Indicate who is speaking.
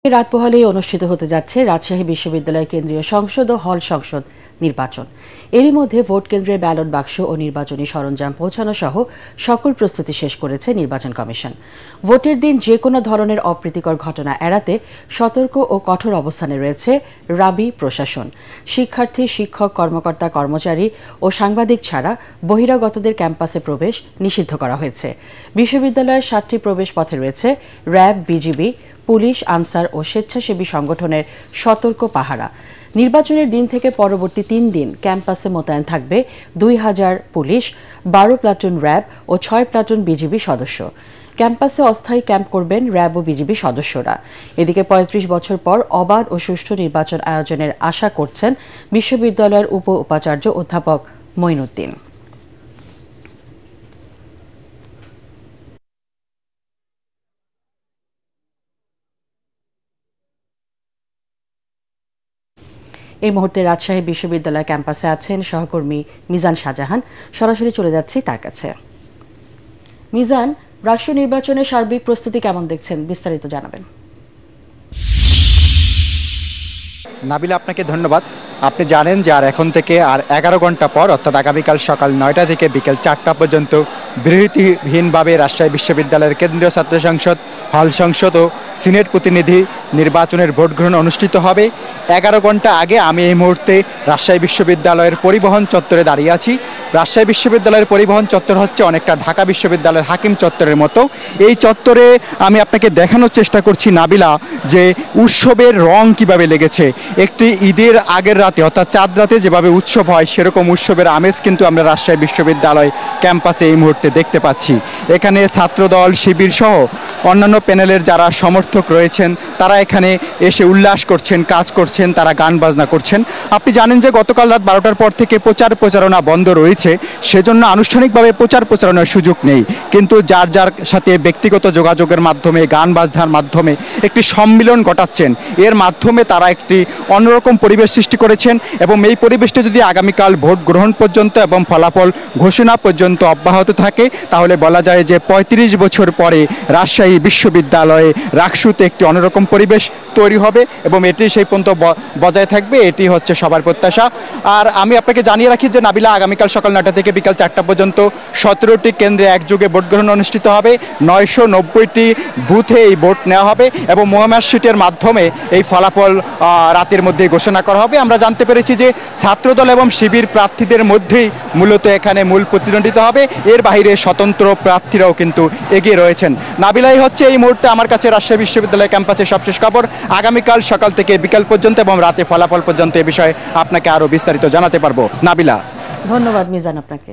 Speaker 1: রাত পোহালেই অনুষ্ঠিত হতে যাচ্ছে রাজশাহী বিশ্ববিদ্যালয় কেন্দ্রীয় সংসদ ও হল সংসদ নির্বাচন। এরই মধ্যে ভোট কেন্দ্রে ব্যালট বাক্স ও নির্বাচনী সরঞ্জাম পৌঁছানো সহ সকল প্রস্তুতি শেষ করেছে নির্বাচন কমিশন। ভোটের দিন যে কোনো ধরনের অপ্রীতিকর ঘটনা এড়াতে সতর্ক ও কঠোর অবস্থানে রয়েছে রাবি প্রশাসন। শিক্ষার্থী, শিক্ষক, কর্মকর্তা, কর্মচারী ও সাংবাদিক ছাড়া বহিরাগতদের ক্যাম্পাসে প্রবেশ নিষিদ্ধ করা হয়েছে। বিশ্ববিদ্যালয়ের 7টি প্রবেশ পথে রয়েছে র্যাব, বিজিবি, পুলিশ, আনসার ও স্বেচ্ছাসেবী সংগঠনের সতর্ক পাহারা। নির্বাচনের দিন থেকে পরবর্তী 3 দিন ক্যাম্পাসে মোতায়েন থাকবে 2000 পুলিশ, 12 প্লাটুন র্যাব ও 6 প্লাটুন বিজিবি সদস্য। ক্যাম্পাসে অস্থায়ী ক্যাম্প করবেন র্যাব ও বিজিবি সদস্যরা। এদিকে 35 বছর পর অবাধ ও সুষ্ঠু নির্বাচন আয়োজনের আশা করছেন বিশ্ববিদ্যালয়ের উপাচার্য অধ্যাপক মঈনুদ্দিন। এই মুহূর্তে রাজশাহী বিশ্ববিদ্যালয় ক্যাম্পাসে আছেন সহকর্মী মিজান শাহজাহান। সরাসরি চলে যাচ্ছি তার কাছে। মিজান, রাষ্ট্র নির্বাচনের সার্বিক প্রস্তুতি কেমন দেখছেন, বিস্তারিত জানাবেন।
Speaker 2: নাবিলা, আপনাকে ধন্যবাদ। আপনি জানেন যে এখন থেকে 11 ঘন্টা পর অর্থাৎ আগামীকাল সকাল 9টা থেকে বিকেল 4টা পর্যন্ত বিরতিহীনভাবে রাজশাহী বিশ্ববিদ্যালয়ের কেন্দ্রীয় ছাত্র সংসদ, হল সংসদ ও সিনেট প্রতিনিধি নির্বাচনের ভোট গ্রহণ অনুষ্ঠিত হবে। 11 ঘন্টা আগে আমি এই মুহূর্তে রাজশাহী বিশ্ববিদ্যালয়ের পরিবহন চত্বরে দাঁড়িয়ে আছি। রাজশাহী বিশ্ববিদ্যালয়ের পরিবহন চত্বর হচ্ছে অনেকটা ঢাকা বিশ্ববিদ্যালয়ের হাকিম চত্বরের মতো। এই চত্বরে আমি আপনাকে দেখানোর চেষ্টা করছি নাবিলা যে উৎসবের রং কিভাবে লেগেছে। একটি ঈদের আগের রাতে অর্থাৎ চাঁদ রাতে যেভাবে উৎসব হয় সেরকম উৎসবের আমেজ কিন্তু আমরা রাজশাহী বিশ্ববিদ্যালয় ক্যাম্পাসে এই মুহূর্তে দেখতে পাচ্ছি। এখানে ছাত্রদল, শিবির সহ অন্যান্য প্যানেলের যারা সমর্থক রয়েছেন তারা এখানে এসে উল্লাস করছেন, কাজ করছেন, তারা গান বাজনা করছেন। আপনি জানেন যে গতকাল রাত 12টার পর থেকে প্রচারণা বন্ধ রয়েছে, সেজন্য আনুষ্ঠানিকভাবে প্রচারণার সুযোগ নেই। কিন্তু যার যার সাথে ব্যক্তিগত যোগাযোগের মাধ্যমে, গান বাজনার মাধ্যমে একটি সম্মিলন ঘটাচ্ছেন। এর মাধ্যমে তারা একটি অন্যরকম পরিবেশ সৃষ্টি করেছেন এবং এই পরিবেশটা যদি আগামীকাল ভোট গ্রহণ পর্যন্ত এবং ফলাফল ঘোষণা পর্যন্ত অব্যাহত থাকে তাহলে বলা যায় যে 35 বছর পরে রাজশাহী বিশ্ববিদ্যালয়ে রাকসুতে একটি অন্যরকম পরিবেশ তৈরি হবে এবং এটি সেই পর্যন্ত বজায় থাকবে, এটি হচ্ছে সবার প্রত্যাশা। আর আমি আপনাকে জানিয়ে রাখি যে নাবিলা, আগামীকাল সকাল 9টা থেকে বিকাল 4টা পর্যন্ত 17টি কেন্দ্রে একযোগে ভোট গ্রহণ অনুষ্ঠিত হবে। 990টি বুথে এই ভোট নেওয়া হবে এবং মোহাম্মদ শিটের মাধ্যমে এই ফলাফল রাতের মধ্যে ঘোষণা করা হবে। আমরা জানতে পেরেছি যে ছাত্রদল এবং শিবির প্রার্থীদের মধ্যেই মূলত এখানে মূল প্রতিদ্বন্দ্বিতা হবে। এর বাইরে স্বতন্ত্র প্রার্থীরাও কিন্তু এগিয়ে রয়েছেন। নাবিলাই হচ্ছে এই মুহূর্তে আমার কাছে রাজশাহী বিশ্ববিদ্যালয় ক্যাম্পাসের সবশেষ খবর। আগামীকাল সকাল থেকে বিকাল পর্যন্ত এবং রাতে ফলাফল পর্যন্ত এ বিষয়ে আপনাকে আরও বিস্তারিত জানাতে পারবো। নাবিলা,
Speaker 1: ধন্যবাদ মিজান আপনাকে।